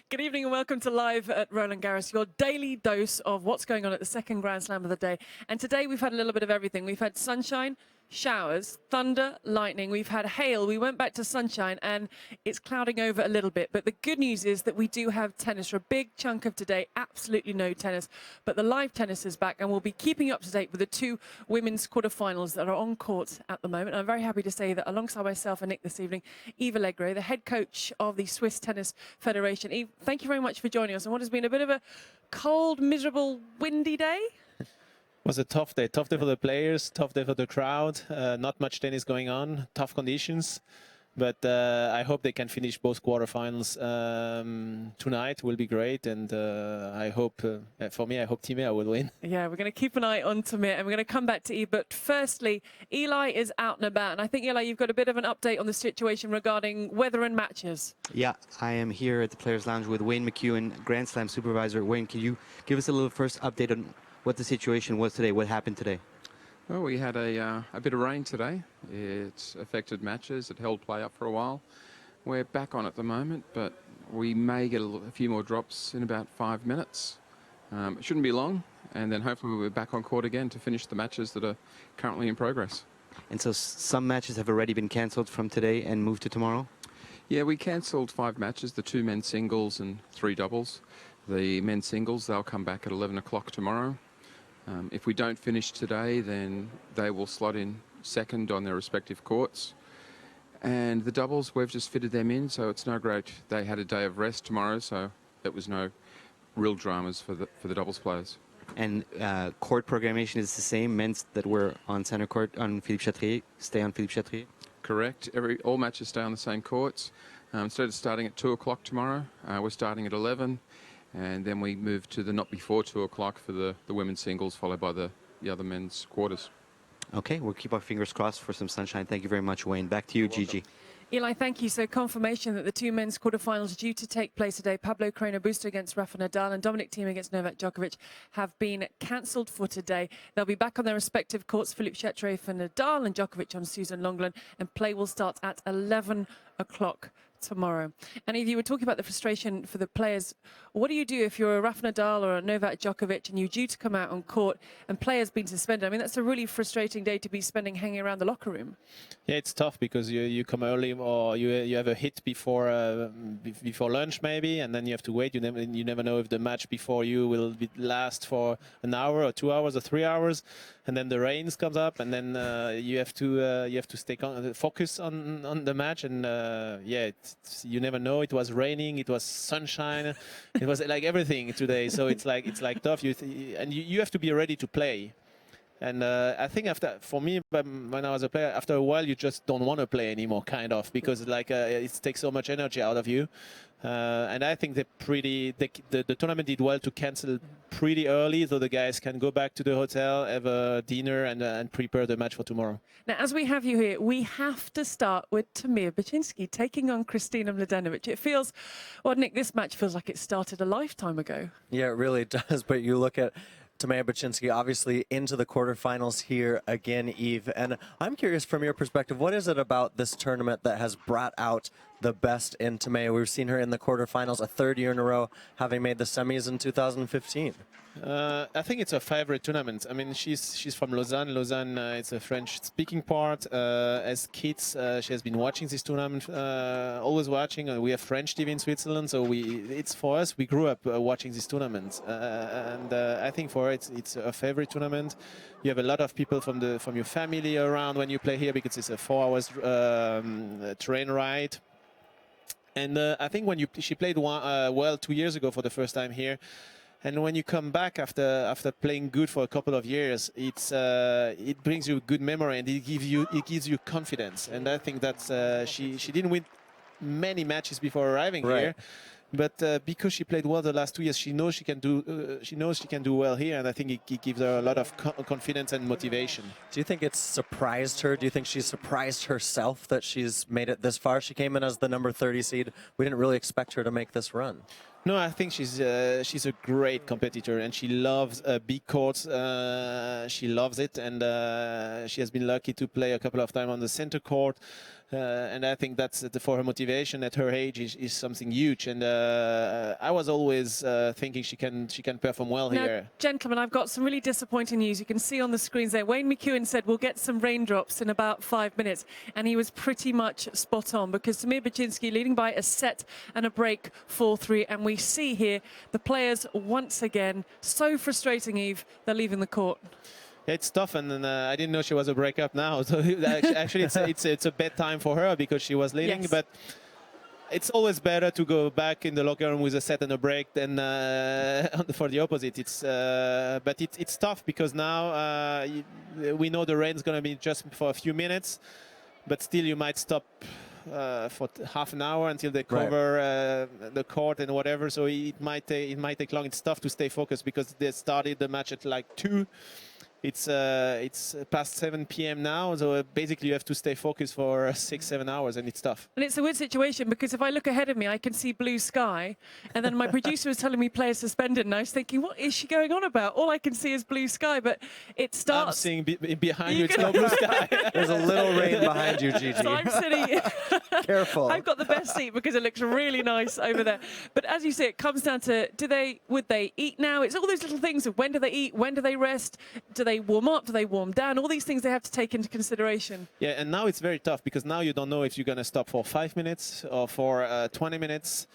Good evening and welcome to Live at Roland-Garros, your daily dose of what's going on at the second Grand Slam of the day. And today we've had a little bit of everything. We've had sunshine, showers, thunder, lightning. We've had hail. We went back to sunshine and it's clouding over a little bit. But the good news is that we do have tennis for a big chunk of today. Absolutely no tennis. But the live tennis is back and we'll be keeping you up to date with the two women's quarterfinals that are on court at the moment. And I'm very happy to say that alongside myself and Nick this evening, Eve Allegro, the head coach of the Swiss Tennis Federation. Eve, thank you very much for joining us on what has been a bit of a cold, miserable, windy day. It was a tough day for the players, tough day for the crowd. Not much tennis going on, tough conditions. But I hope they can finish both quarterfinals tonight. Will be great, and I hope, for me, I hope Thiem will win. Yeah, we're going to keep an eye on Tamir, and we're going to come back to Eve. But firstly, Eli is out and about, and I think, Eli, you've got a bit of an update on the situation regarding weather and matches. Yeah, I am here at the Players' Lounge with Wayne McEwen, Grand Slam supervisor. Wayne, can you give us a little first update on what the situation was today, what happened today? Well, we had a bit of rain today. It affected matches. It held play up for a while. We're back on at the moment, but we may get a few more drops in about 5 minutes. It shouldn't be long, and then hopefully we'll be back on court again to finish the matches that are currently in progress. And so some matches have already been cancelled from today and moved to tomorrow? Yeah, we cancelled 5 matches, the 2 men's singles and 3 doubles. The men's singles, they'll come back at 11 o'clock tomorrow. If we don't finish today, then they will slot in second on their respective courts. And the doubles, we've just fitted them in, so it's no great. They had a day of rest tomorrow, so there was no real dramas for the doubles players. And court programmation is the same. Men's that were on center court on Philippe Chatrier stay on Philippe Chatrier? Correct. All matches stay on the same courts. Instead of starting at 2 o'clock tomorrow, we're starting at 11. And then we move to the not before 2 o'clock for the women's singles, followed by the other men's quarters. Okay, we'll keep our fingers crossed for some sunshine. Thank you very much, Wayne. Back to you, Gigi. Eli, thank you. So confirmation that the 2 men's quarterfinals due to take place today, Pablo Carreño Busta against Rafa Nadal and Dominic Thiem against Novak Djokovic, have been cancelled for today. They'll be back on their respective courts, Philippe Chatrier for Nadal and Djokovic on Susan Longland, and play will start at 11 o'clock tomorrow. And if you were talking about the frustration for the players, what do you do if you're a Rafa Nadal or a Novak Djokovic and you're due to come out on court and players being suspended? I mean, that's a really frustrating day to be spending hanging around the locker room. Yeah, it's tough because you come early or you have a hit before lunch maybe, and then you have to wait. You never know if the match before you will last for an hour or 2 hours or 3 hours, and then the rains comes up, and then you have to stay focus on the match, and yeah, you never know. It was raining, it was sunshine, it was like everything today. So it's like tough. You have to be ready to play. And I think for me, when I was a player, after a while, you just don't want to play anymore, kind of, because it takes so much energy out of you. And I think the tournament did well to cancel pretty early, so the guys can go back to the hotel, have a dinner, and prepare the match for tomorrow. Now, as we have you here, we have to start with Tamir Bacsinszky taking on Kristina Mladenovic. It feels, well, Nick, this match feels like it started a lifetime ago. Yeah, it really does. But you look at Tamir Bacsinszky obviously into the quarterfinals here again, Eve. And I'm curious from your perspective, what is it about this tournament that has brought out the best in Tamir? We've seen her in the quarterfinals a 3rd year in a row, having made the semis in 2015. I think it's a favorite tournament. I mean, she's from Lausanne. Lausanne, it's a French-speaking part. As kids, she has been watching this tournament, always watching. We have French TV in Switzerland, so it's for us. We grew up watching this tournament, and I think for her it's a favorite tournament. You have a lot of people from your family around when you play here because it's a 4 hours train ride. And I think when she played well 2 years ago for the first time here. And when you come back after playing good for a couple of years, it brings you good memory and it gives you confidence. And I think that she didn't win many matches before arriving here, but because she played well the last 2 years, she knows she can do well here, and I think it gives her a lot of confidence and motivation. Do you think it's surprised her? Do you think she's surprised herself that she's made it this far? She came in as the number 30 seed. We didn't really expect her to make this run. No, I think she's a great competitor, and she loves big courts. She loves it, and she has been lucky to play a couple of times on the center court. And I think that's for her motivation at her age is something huge. And I was always thinking she can perform well now, here. Gentlemen, I've got some really disappointing news. You can see on the screens there. Wayne McEwen said we'll get some raindrops in about 5 minutes, and he was pretty much spot on because Tamir Bacsinszky leading by a set and a break 4-3, and we see here the players once again so frustrating. Eve, they're leaving the court. It's tough, and I didn't know she was a breakup now. So actually, it's a bad time for her because she was leading. Yes. But it's always better to go back in the locker room with a set and a break than for the opposite. It's tough because now we know the rain's going to be just for a few minutes, but still you might stop for half an hour until they cover the court and whatever. So it might take long. It's tough to stay focused because they started the match at like 2. It's past 7 p.m. now, so basically you have to stay focused for 6-7 hours, and it's tough. And it's a weird situation because if I look ahead of me, I can see blue sky, and then my producer was telling me players suspended, and I was thinking, what is she going on about? All I can see is blue sky, but it starts. I'm seeing behind you, it's no blue sky. There's a little rain behind you, Gigi. So I'm sitting. Careful. I've got the best seat because it looks really nice over there. But as you say, it comes down to would they eat now? It's all those little things of when do they eat, when do they rest, do they warm up, do they warm down? All these things they have to take into consideration. Yeah, and now it's very tough because now you don't know if you're going to stop for 5 minutes or for 20 minutes.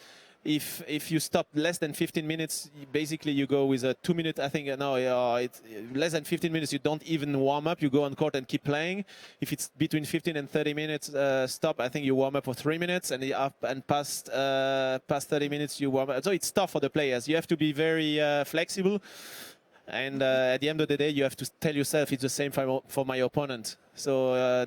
If you stop less than 15 minutes, basically you go with a 2 minute. I think it's less than 15 minutes. You don't even warm up. You go on court and keep playing. If it's between 15 and 30 minutes stop, I think you warm up for 3 minutes, and past 30 minutes you warm up. So it's tough for the players. You have to be very flexible. And at the end of the day, you have to tell yourself it's the same for my opponent. So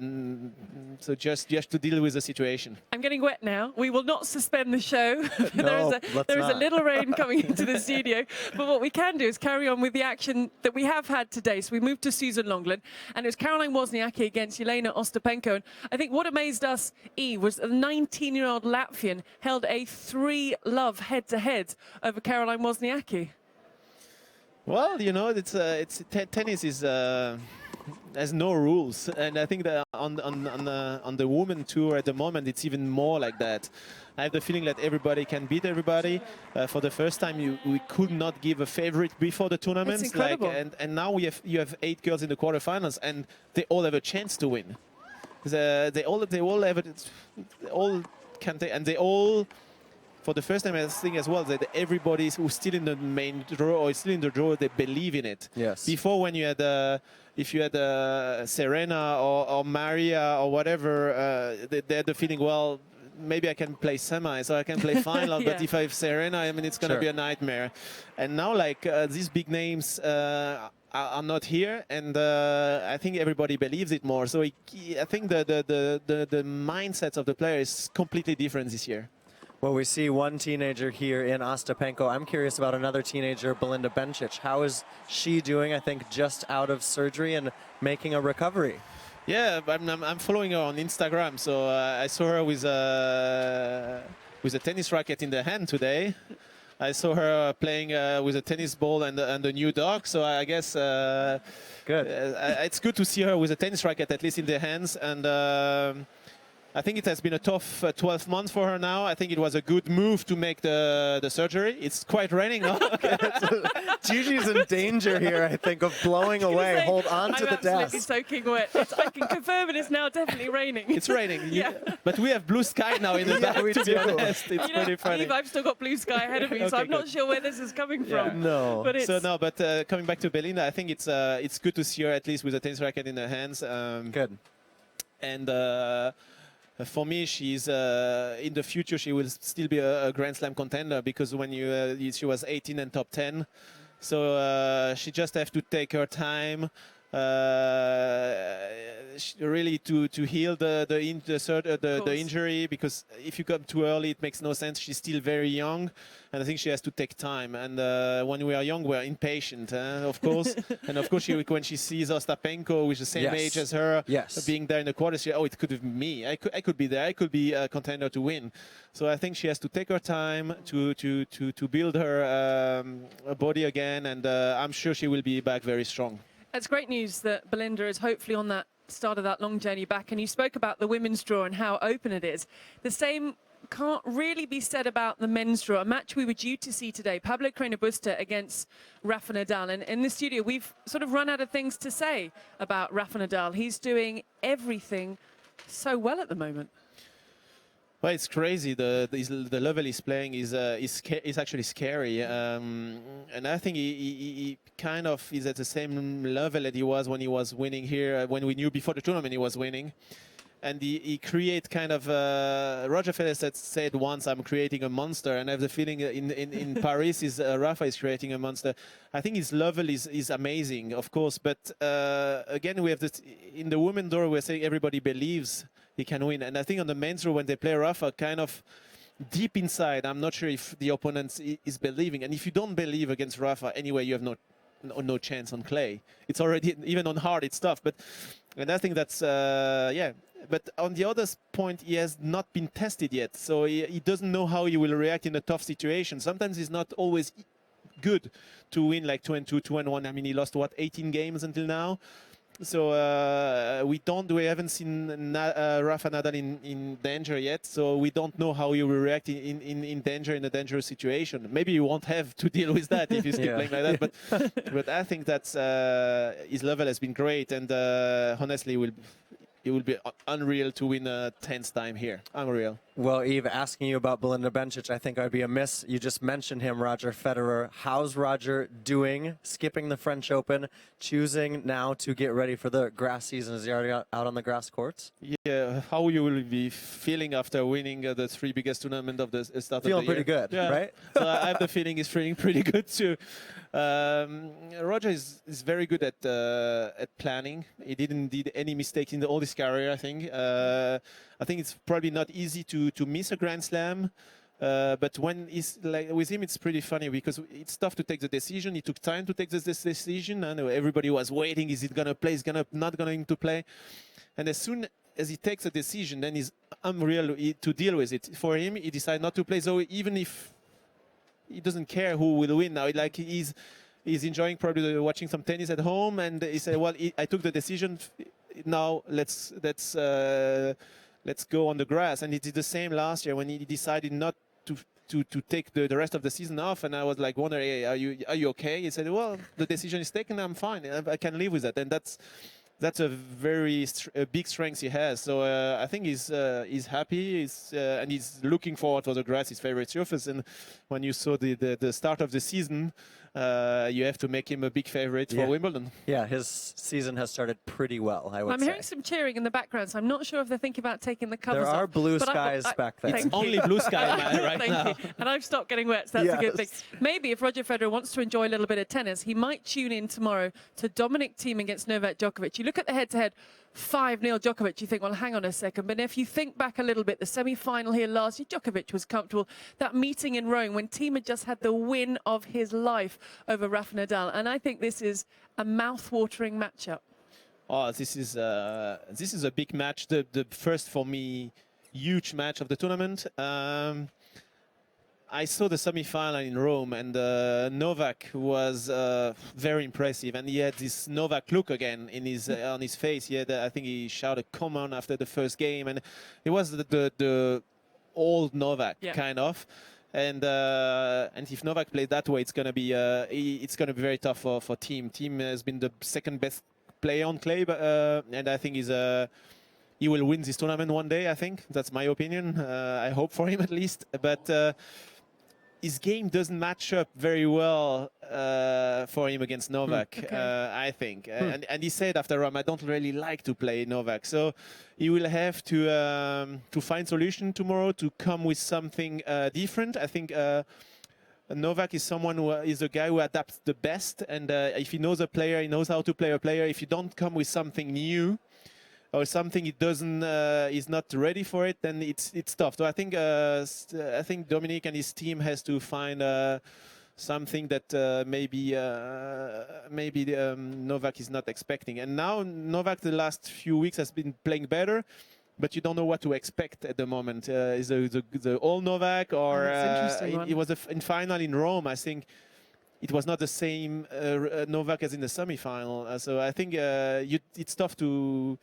just you have to deal with the situation. I'm getting wet now. We will not suspend the show. No, there is a little rain coming into the studio. But what we can do is carry on with the action that we have had today. So we moved to Susan Longland, and it was Caroline Wozniacki against Jelena Ostapenko. And I think what amazed us, Eve, was the 19-year-old Latvian held a 3-love head-to-head over Caroline Wozniacki. Well, you know, tennis has no rules, and I think that on the women tour at the moment, it's even more like that. I have the feeling that everybody can beat everybody. For the first time, we could not give a favorite before the tournament. It's incredible. And now you have 8 girls in the quarterfinals, and they all have a chance to win. They all can take, and they all. For the first time, I think as well that everybody who's still in the main draw or is still in the draw, they believe in it. Yes. Before, when you had, if you had Serena or Maria or whatever, they had the feeling, well, maybe I can play semi, so I can play final. Yeah. But if I have Serena, I mean, it's going to be a nightmare. And now, like these big names are not here, and I think everybody believes it more. So I think the mindsets of the player is completely different this year. Well, we see one teenager here in Ostapenko. I'm curious about another teenager, Belinda Bencic. How is she doing? I think just out of surgery and making a recovery. Yeah, I'm following her on Instagram. So I saw her with a tennis racket in the hand today. I saw her playing with a tennis ball and a new dog. So I guess Good. It's good to see her with a tennis racket at least in the hands. And I think it has been a tough 12 months for her now. I think it was a good move to make the surgery. It's quite raining now. Gigi's in danger here, I think, of blowing away. Hold on to the I'm absolutely desk. soaking wet. I can confirm it is now definitely raining. It's raining. Yeah. But we have blue sky now in the back, we to be do. honest. It's pretty funny. Eve, I've still got blue sky ahead of me, so Okay, I'm not good. sure where this is coming from. No. But it's, But coming back to Belinda, I think it's good to see her at least with a tennis racket in her hands. Good. And for me, she's in the future. She will still be a Grand Slam contender because when she was 18 and top 10, so she just have to take her time. really to heal the injury, because if you come too early, it makes no sense. She's still very young, and I think she has to take time. And when we are young, we are impatient, of course. And of course, when she sees Ostapenko, with the same age as her, being there in the quarters, it could have been me. I could be there. I could be a contender to win. So I think she has to take her time to build her body again, and I'm sure she will be back very strong. It's great news that Belinda is hopefully on that start of that long journey back. And you spoke about the women's draw and how open it is. The same can't really be said about the men's draw. A match we were due to see today, Pablo Carreño Busta against Rafa Nadal. And in the studio, we've sort of run out of things to say about Rafa Nadal. He's doing everything so well at the moment. Well, it's crazy. The level he's playing is actually scary, and I think he kind of is at the same level that he was when he was winning here. When we knew before the tournament he was winning, and he create kind of. Roger Federer said once, "I'm creating a monster," and I have the feeling in Paris Rafa is creating a monster. I think his level is amazing, of course, but again we have this in the women's draw. We're saying everybody believes he can win, and I think on the men's draw when they play Rafa, kind of deep inside, I'm not sure if the opponent is believing. And if you don't believe against Rafa, anyway, you have no chance on clay. It's already, even on hard, it's tough. And I think that's But on the other point, he has not been tested yet, so he doesn't know how he will react in a tough situation. Sometimes it's not always good to win like 2-2, 2-1. I mean, he lost 18 games until now. So we haven't seen Rafa Nadal in danger yet, so we don't know how he will react in danger, in a dangerous situation. Maybe you won't have to deal with that if you keep playing like that, but I think that's his level has been great, and honestly it will be unreal to win a 10th time here. Unreal. Well, Yves, asking you about Belinda Bencic, I think I'd be amiss. You just mentioned him, Roger Federer. How's Roger doing? Skipping the French Open, choosing now to get ready for the grass season. Is he already out on the grass courts? Yeah, how you will be feeling after winning the 3 biggest tournament of the start of the year? Feeling pretty good, right? So I have the feeling he's feeling pretty good too. Roger is very good at planning. He didn't do any mistakes in all his career, I think. I think it's probably not easy to miss a Grand Slam. But when he's like with him, it's pretty funny because it's tough to take the decision. He took time to take this decision. I know everybody was waiting. Is it going to play? Is not going to play? And as soon as he takes a decision, then he's unreal to deal with it. For him, he decided not to play. So even if he doesn't care who will win now, like he's enjoying probably watching some tennis at home, and he said, "Well, I took the decision. Now let's go on the grass." And he did the same last year when he decided not to take the rest of the season off. And I was like wondering, hey, are you okay? He said, "Well, the decision is taken. I'm fine. I can live with that." And that's a very big strength he has. So I think he's happy, and he's looking forward for the grass, his favorite surface. And when you saw the start of the season, you have to make him a big favorite for Wimbledon. Yeah, his season has started pretty well, I would say. I'm hearing some cheering in the background, so I'm not sure if they're thinking about taking the covers off. There are blue skies back there. It's only blue sky right Thank now. you. And I've stopped getting wet, so that's a good thing. Maybe if Roger Federer wants to enjoy a little bit of tennis, he might tune in tomorrow to Dominic Thiem against Novak Djokovic. You look at the head-to-head, 5-0 Djokovic, you think, well, hang on a second. But if you think back a little bit, the semi-final here last year, Djokovic was comfortable. That meeting in Rome when Thiem had just had the win of his life over Rafa Nadal. And I think this is a mouth-watering matchup. Oh, this is a big match. The first, for me, huge match of the tournament. I saw the semi-final in Rome, and Novak was very impressive, and he had this Novak look again in his on his face. He had, I think he shouted "come on" after the first game, and it was the old Novak kind of. And if Novak played that way, it's gonna be very tough for Thiem. Thiem has been the second best player on clay, and I think he will win this tournament one day. I think that's my opinion. I hope for him at least, but. His game doesn't match up very well for him against Novak, I think. And he said after Rome, I don't really like to play Novak. So he will have to find solution tomorrow to come with something different. I think Novak is someone who is a guy who adapts the best, and if he knows a player, he knows how to play a player. If you don't come with something new or something he doesn't is not ready for it, then it's tough. So I think Dominic and his team has to find something that maybe Novak is not expecting. And now Novak the last few weeks has been playing better, but you don't know what to expect at the moment. Is the old Novak, or it was in final in Rome? I think it was not the same Novak as in the semi-final. So I think it's tough to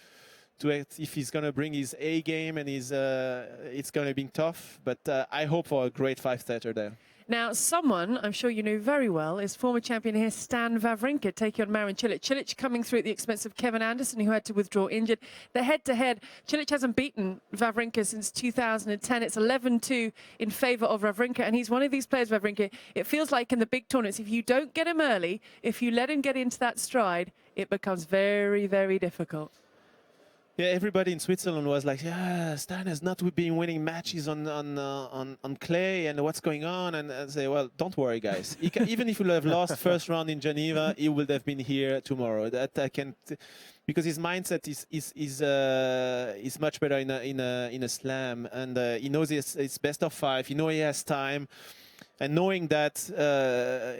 if he's going to bring his A game, and it's going to be tough. But I hope for a great five-setter there. Now, someone I'm sure you know very well is former champion here, Stan Wawrinka, taking on Marin Cilic. Cilic coming through at the expense of Kevin Anderson, who had to withdraw injured. The head-to-head, Cilic hasn't beaten Wawrinka since 2010. It's 11-2 in favour of Wawrinka, and he's one of these players, Wawrinka. It feels like in the big tournaments, if you don't get him early, if you let him get into that stride, it becomes very, very difficult. Yeah, everybody in Switzerland was like, yeah, Stan has not been winning matches on clay, and what's going on? And I say, well, don't worry, guys. Even if you have lost first round in Geneva, he would have been here tomorrow. That I can, because his mindset is much better in a slam, and he knows it's best of 5. He knows he has time, and knowing that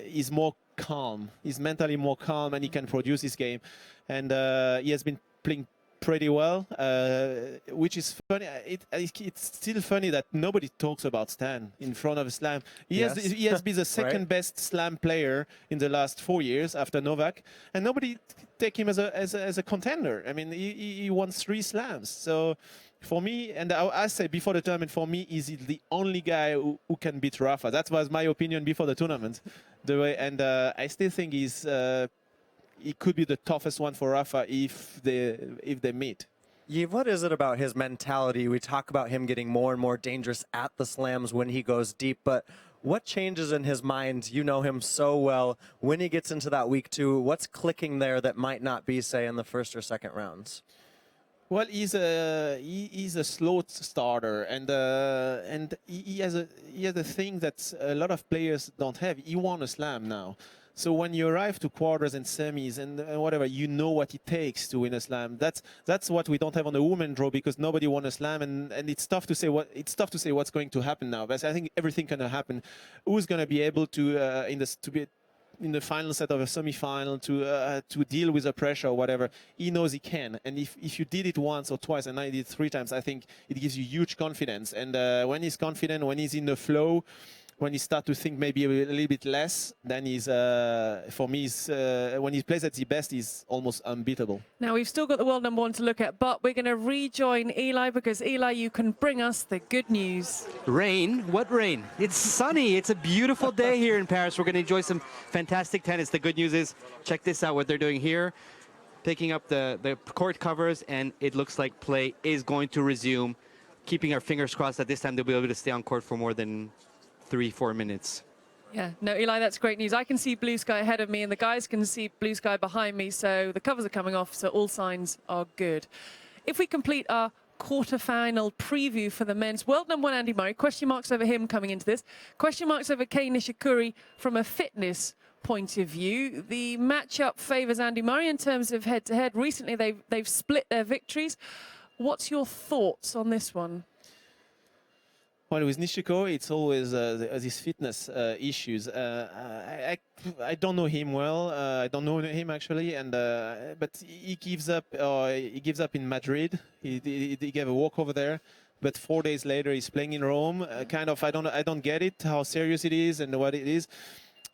he's more calm, he's mentally more calm, and he can produce his game, and he has been playing pretty well, which is funny. It's still funny that nobody talks about Stan in front of a slam. He has been the second best slam player in the last 4 years after Novak, and nobody take him as a contender. I mean, he won 3 slams. So for me, and I say before the tournament, for me, he's the only guy who can beat Rafa. That was my opinion before the tournament. I still think it could be the toughest one for Rafa if they meet. Yves, what is it about his mentality? We talk about him getting more and more dangerous at the slams when he goes deep, but what changes in his mind? You know him so well. When he gets into that week 2, what's clicking there that might not be, say, in the first or second rounds? Well, he's a slow starter, and he has a thing that a lot of players don't have. He won a slam now. So when you arrive to quarters and semis and whatever, you know what it takes to win a slam. That's what we don't have on the women draw, because nobody won a slam, and it's tough to say what's going to happen now. But I think everything can happen. Who's going to be able to be in the final set of a semi-final to deal with the pressure or whatever? He knows he can, and if you did it once or twice, and I did it 3 times, I think it gives you huge confidence. And when he's confident, when he's in the flow, when you start to think maybe a little bit less, then for me, when he plays at the best, he's almost unbeatable. Now, we've still got the world number 1 to look at, but we're going to rejoin Eli, because Eli, you can bring us the good news. Rain? What rain? It's sunny. It's a beautiful day here in Paris. We're going to enjoy some fantastic tennis. The good news is, check this out, what they're doing here. Picking up the court covers, and it looks like play is going to resume. Keeping our fingers crossed that this time they'll be able to stay on court for more than 3-4 minutes. Yeah, no, Eli, that's great news. I can see blue sky ahead of me, and the guys can see blue sky behind me, so the covers are coming off, so all signs are good. If we complete our quarter-final preview for the men's, world number 1 Andy Murray, question marks over him coming into this, question marks over Kei Nishikori from a fitness point of view. The matchup favours Andy Murray in terms of head-to-head. Recently, they've split their victories. What's your thoughts on this one? Well, with Nishikori, it's always these fitness issues. I don't know him well. I don't know him actually, and but he gives up. He gives up in Madrid. He gave a walkover there, but 4 days later he's playing in Rome. Kind of, I don't get it, how serious it is and what it is.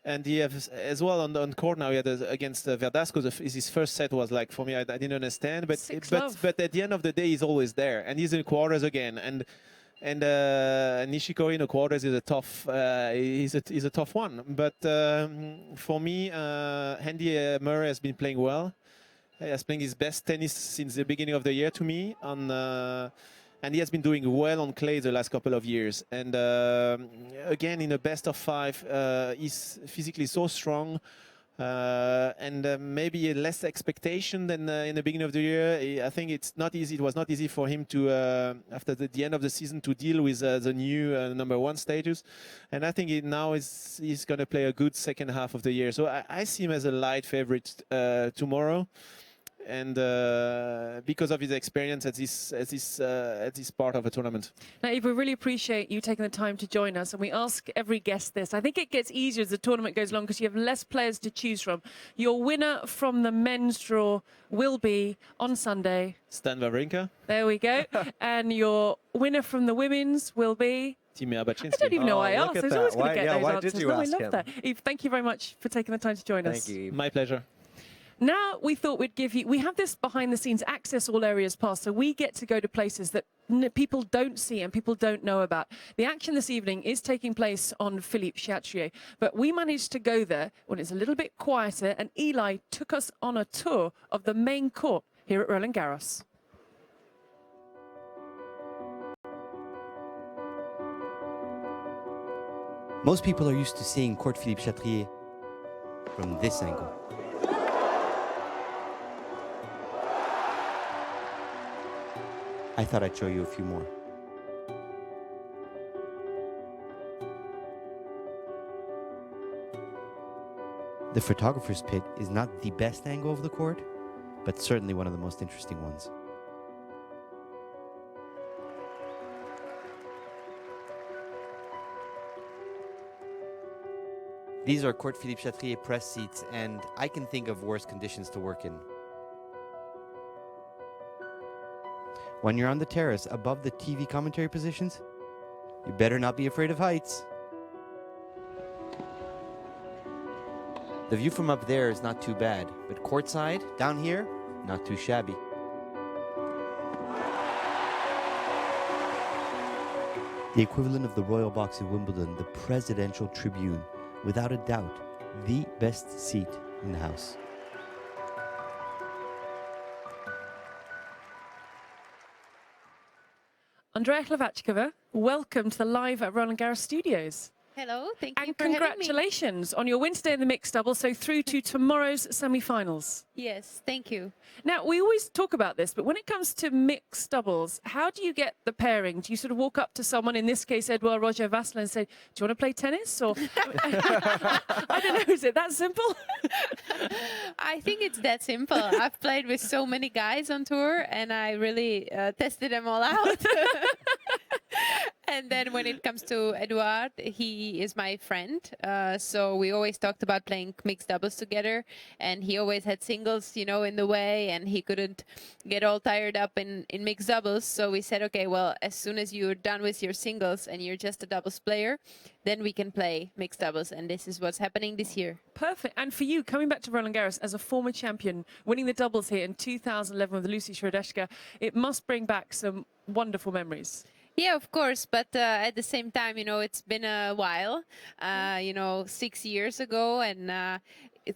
And he has as well on court now. He had against Verdasco. His first set was like, for me, I didn't understand. But at the end of the day, he's always there, and he's in quarters again. And Nishikori in the quarters is a tough. Is a tough one. But for me, Andy Murray has been playing well. He has playing his best tennis since the beginning of the year to me. And he has been doing well on clay the last couple of years. And again, in a best of 5, he's physically so strong. and maybe less expectation than in the beginning of the year. I think it's not easy. It was not easy for him to, after the end of the season, to deal with the new #1 status. And I think now he's going to play a good second half of the year. So I see him as a light favorite tomorrow. And because of his experience at this part of a tournament. Now, Eve, we really appreciate you taking the time to join us, and we ask every guest this. I think it gets easier as the tournament goes along because you have less players to choose from. Your winner from the men's draw will be on Sunday. Stan Wawrinka. There we go. And your winner from the women's will be... Thiem I don't even know why I asked. I was always going to get those why answers. did you No, ask I love him? that. Eve, thank you very much for taking the time to join us. Thank you. My pleasure. Now we thought we'd give you, we have this behind the scenes access all areas pass, so we get to go to places that people don't see and people don't know about. The action this evening is taking place on Philippe Chatrier, but we managed to go there when it's a little bit quieter, and Eli took us on a tour of the main court here at Roland-Garros. Most people are used to seeing Court Philippe Chatrier from this angle. I thought I'd show you a few more. The photographer's pit is not the best angle of the court, but certainly one of the most interesting ones. These are Court Philippe Chatrier press seats, and I can think of worse conditions to work in. When you're on the terrace above the TV commentary positions, you better not be afraid of heights. The view from up there is not too bad, but courtside, down here, not too shabby. The equivalent of the royal box at Wimbledon, the presidential tribune, without a doubt, the best seat in the house. Andrea Hlavackova, welcome to the live at Roland-Garros studios. Hello, thank you And for having me. congratulations on your win today in the mixed double, so through to tomorrow's semi-finals. Yes, thank you. Now, we always talk about this, but when it comes to mixed doubles, how do you get the pairing? Do you sort of walk up to someone, in this case, Edouard Roger Vasselin, and say, do you want to play tennis? Or I don't know, is it that simple? I think it's that simple. I've played with so many guys on tour, and I really tested them all out. And then when it comes to Edouard, he is my friend. So we always talked about playing mixed doubles together. And he always had singles, you know, in the way. And he couldn't get all tired up in mixed doubles. So we said, okay, well, as soon as you're done with your singles and you're just a doubles player, then we can play mixed doubles. And this is what's happening this year. Perfect. And for you, coming back to Roland-Garros as a former champion, winning the doubles here in 2011 with Lucy Schrodeshka, it must bring back some wonderful memories. Yeah, of course. But at the same time, you know, it's been a while, you know, 6 years ago. And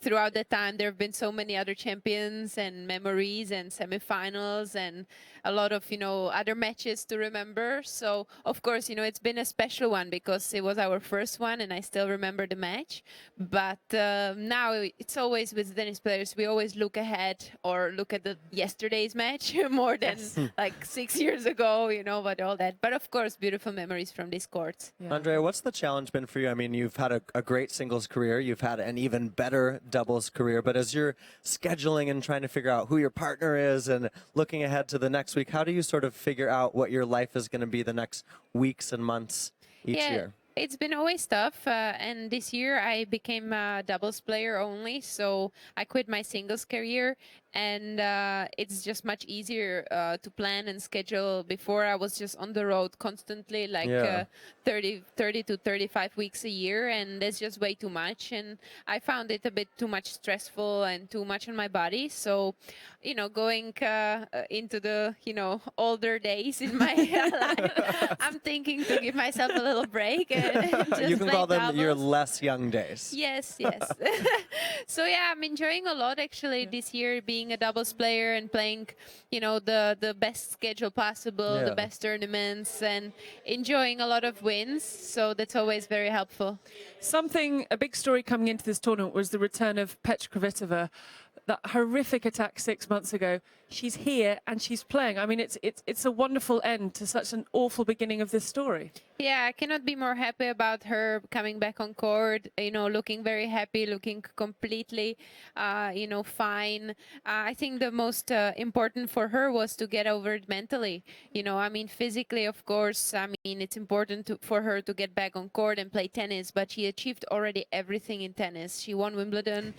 throughout that time, there have been so many other champions and memories and semifinals and a lot of, you know, other matches to remember. So, of course, you know, it's been a special one because it was our first one and I still remember the match. But now it's always with tennis players, we always look ahead or look at the yesterday's match more than like 6 years ago, you know, but all that. But of course, beautiful memories from these courts. Yeah. Andrea, what's the challenge been for you? I mean, you've had a great singles career. You've had an even better doubles career. But as you're scheduling and trying to figure out who your partner is and looking ahead to the next week, how do you sort of figure out what your life is going to be the next weeks and months each year? It's been always tough, and this year I became a doubles player only, so I quit my singles career, and it's just much easier to plan and schedule. Before I was just on the road constantly, like 30 to 35 weeks a year, and that's just way too much, and I found it a bit too much stressful and too much on my body. So, you know, going into the, you know, older days in my life, I'm thinking to give myself a little break. Just You can call them doubles. your less young days. Yes, yes. So yeah, I'm enjoying a lot actually this year being being a doubles player and playing, you know, the best schedule possible, Yeah. the best tournaments, and enjoying a lot of wins. So that's always very helpful. A big story coming into this tournament was the return of Petra Kvitova. That horrific attack 6 months ago. She's here and she's playing. I mean, it's a wonderful end to such an awful beginning of this story. Yeah, I cannot be more happy about her coming back on court, you know, looking very happy, looking completely, you know, fine. I think the most important for her was to get over it mentally. You know, I mean, physically, of course, I mean, it's important for her to get back on court and play tennis, but she achieved already everything in tennis. She won Wimbledon.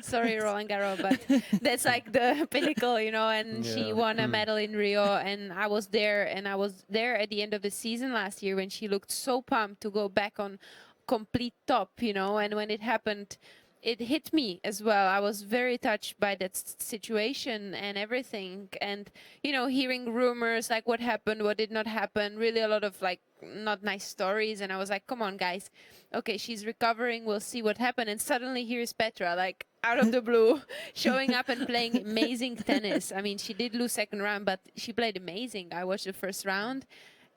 Sorry, Roland-Garros, but that's like the pinnacle, you know, and she won a medal in Rio, and I was there at the end of the season last year when she looked so pumped to go back on complete top, you know, and when it happened, it hit me as well. I was very touched by that situation and everything. And, you know, hearing rumors like what happened, what did not happen, really a lot of like not nice stories. And I was like, come on, guys. Okay, she's recovering. We'll see what happened. And suddenly here's Petra, like out of the blue, showing up and playing amazing tennis. I mean, she did lose second round, but she played amazing. I watched the first round.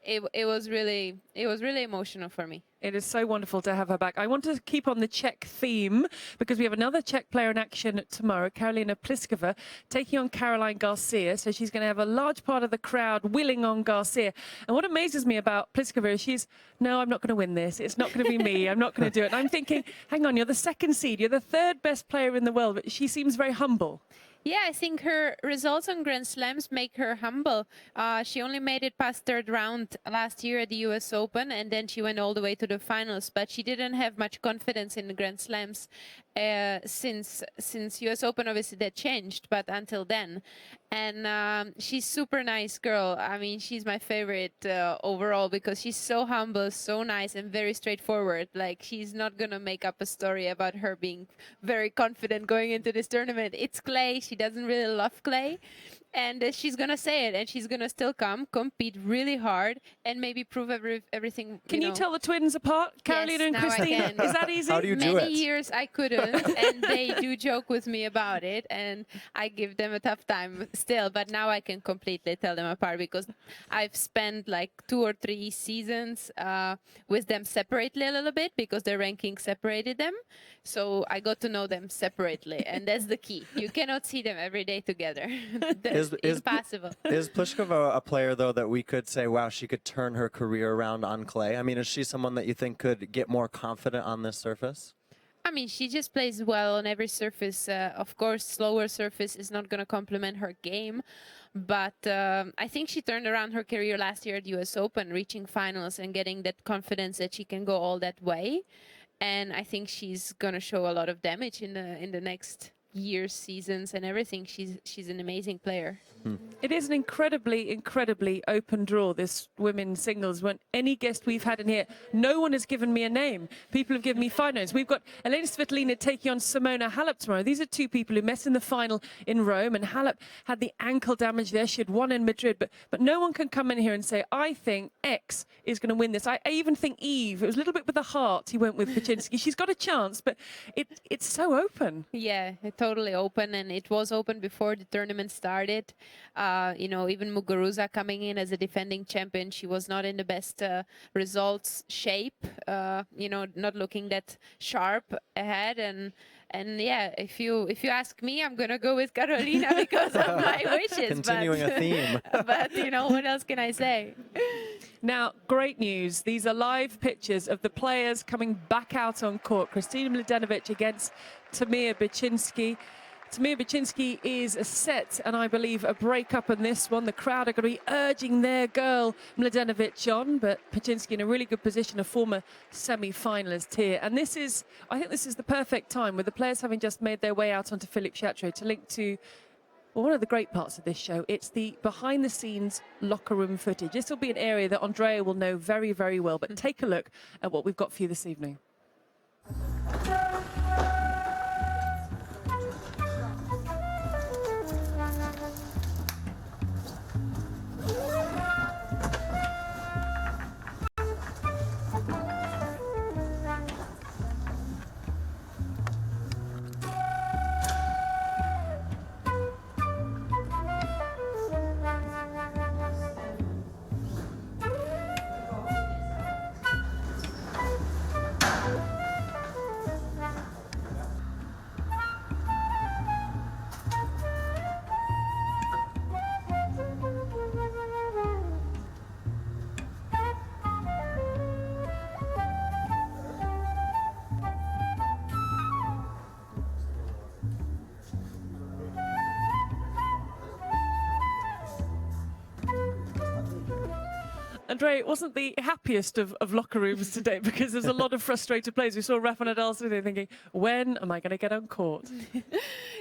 It was really emotional for me. It is so wonderful to have her back. I want to keep on the Czech theme because we have another Czech player in action tomorrow, Karolina Pliskova, taking on Caroline Garcia. So she's going to have a large part of the crowd willing on Garcia. And what amazes me about Pliskova is no, I'm not going to win this. It's not going to be me. I'm not going to do it. And I'm thinking, hang on, you're the second seed. You're the third best player in the world. But she seems very humble. Yeah, I think her results on Grand Slams make her humble. She only made it past third round last year at the US Open, and then she went all the way to the finals. But she didn't have much confidence in the Grand Slams since US Open. Obviously, that changed, but until then. And she's super nice girl. I mean, she's my favorite overall because she's so humble, so nice, and very straightforward. Like, she's not going to make up a story about her being very confident going into this tournament. It's clay. She doesn't really love clay. And she's going to say it, and she's going to still compete really hard, and maybe prove everything. Can you tell the twins apart, Karolina and now I Christine? can. Is that easy? How do you do Many it? years I couldn't, and they do joke with me about it, and I give them a tough time still. But now I can completely tell them apart because I've spent like 2 or 3 seasons with them separately a little bit because their ranking separated them. So I got to know them separately, and that's the key. You cannot see them every day together. That's impossible. Is Pliskova a player, though, that we could say, wow, she could turn her career around on clay? I mean, is she someone that you think could get more confident on this surface? I mean, she just plays well on every surface. Of course, slower surface is not going to complement her game. But I think she turned around her career last year at US Open, reaching finals and getting that confidence that she can go all that way. And I think she's going to show a lot of damage in the next years, seasons, and everything. She's an amazing player. It is an incredibly open draw, this women's singles. When any guest we've had in here, no one has given me a name. People have given me 5 names. We've got Elena Svitolina taking on Simona Halep tomorrow. These are 2 people who met in the final in Rome, and Halep had the ankle damage there. She had won in Madrid, but no one can come in here and say, I think X is going to win this. I even think Eve, it was a little bit with the heart he went with Bacsinszky. She's got a chance, but it's so open. Yeah, totally open, and it was open before the tournament started. You know, even Muguruza coming in as a defending champion, she was not in the best results shape. You know, not looking that sharp ahead, and yeah, if you ask me, I'm gonna go with Karolina because of my wishes. Continuing a theme. But you know, what else can I say? Now, great news. These are live pictures of the players coming back out on court. Kristina Mladenovic against Tamir Bacsinszky. Tamir Bacsinszky is a set, and I believe a breakup in this one. The crowd are going to be urging their girl Mladenovic on, but Bacsinszky in a really good position, a former semi-finalist here. And I think this is the perfect time with the players having just made their way out onto Philippe Chatrier to link to one of the great parts of this show. It's the behind-the-scenes locker room footage. This will be an area that Andrea will know very, very well, but take a look at what we've got for you this evening. Andrea, it wasn't the happiest of locker rooms today because there's a lot of frustrated players. We saw Rafa Nadal today thinking, when am I going to get on court?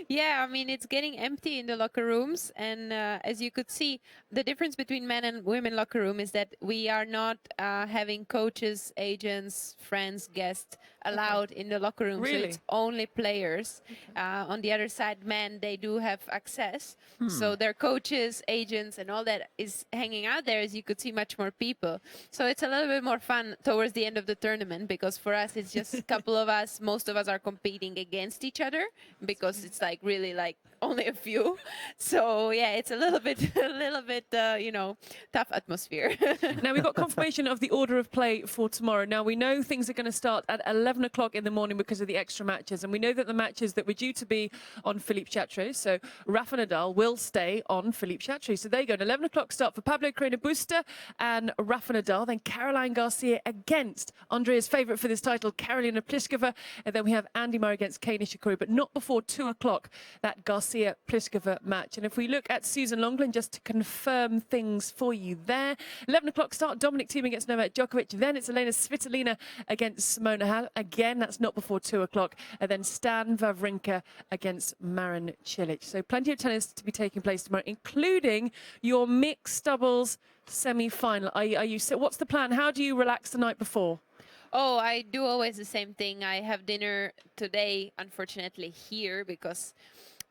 Yeah, I mean, it's getting empty in the locker rooms. And as you could see, the difference between men and women locker room is that we are not having coaches, agents, friends, guests allowed in the locker room. Really? So it's only players. On the other side, men, they do have access. So their coaches, agents, and all that is hanging out there, as you could see, much more people. So it's a little bit more fun towards the end of the tournament, because for us, it's just a couple of us. Most of us are competing against each other because it's like really like only a few. So yeah, it's a little bit, you know, tough atmosphere. Now, we've got confirmation of the order of play for tomorrow. Now, we know things are going to start at 11 o'clock in the morning because of the extra matches. And we know that the matches that were due to be on Philippe Chatrier, so Rafa Nadal, will stay on Philippe Chatrier. So there you go, an 11 o'clock start for Pablo Carreño Busta and Rafa Nadal. Then Caroline Garcia against Andrea's favourite for this title, Karolina Pliskova. And then we have Andy Murray against Kei Nishikori, but not before 2 o'clock, that Garcia-Pliskova match. And if we look at Susan Longland, just to confirm things for you there, 11 o'clock start, Dominic Thiem against Novak Djokovic. Then it's Elena Svitolina against Simona Halep. Again, that's not before 2 o'clock. And then Stan Wawrinka against Marin Cilic. So plenty of tennis to be taking place tomorrow, including your mixed doubles semi-final. What's the plan? How do you relax the night before? Oh, I do always the same thing. I have dinner today, unfortunately, here because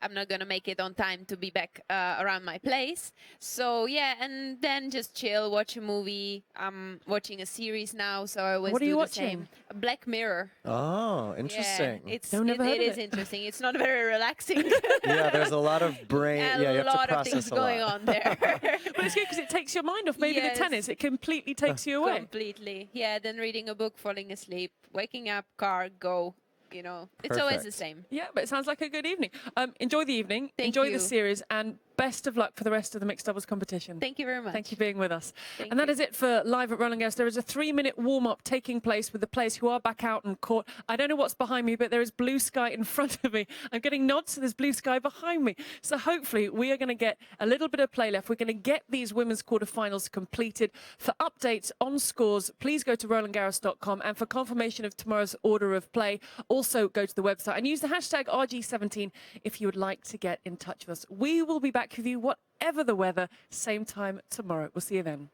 I'm not going to make it on time to be back around my place. So, yeah, and then just chill, watch a movie. I'm watching a series now, so I always What are do you the watching? same. Black Mirror. Oh, interesting. Yeah, No, never heard it of is it. interesting. It's not very relaxing. Yeah, there's a lot of brain. A Yeah, you have to lot of process things a lot. going on there. But it's good because it takes your mind off. Maybe Yes. the tennis, it completely takes you away. Completely. Yeah, then reading a book, falling asleep, waking up, car, go. You know, it's always the Perfect. same. Yeah, but it sounds like a good evening. Enjoy the evening, Thank enjoy you. the series, and best of luck for the rest of the mixed doubles competition. Thank you very much. Thank you for being with us. Thank And that you. is it for Live at Roland Garros. There is a 3-minute warm-up taking place with the players who are back out on court. I don't know what's behind me, but there is blue sky in front of me. I'm getting nods, so there's blue sky behind me. So hopefully we are going to get a little bit of play left. We're going to get these women's quarterfinals completed. For updates on scores, please go to RolandGarros.com. And for confirmation of tomorrow's order of play, also go to the website and use the hashtag RG17 if you would like to get in touch with us. We will be back with you, whatever the weather, same time tomorrow. We'll see you then.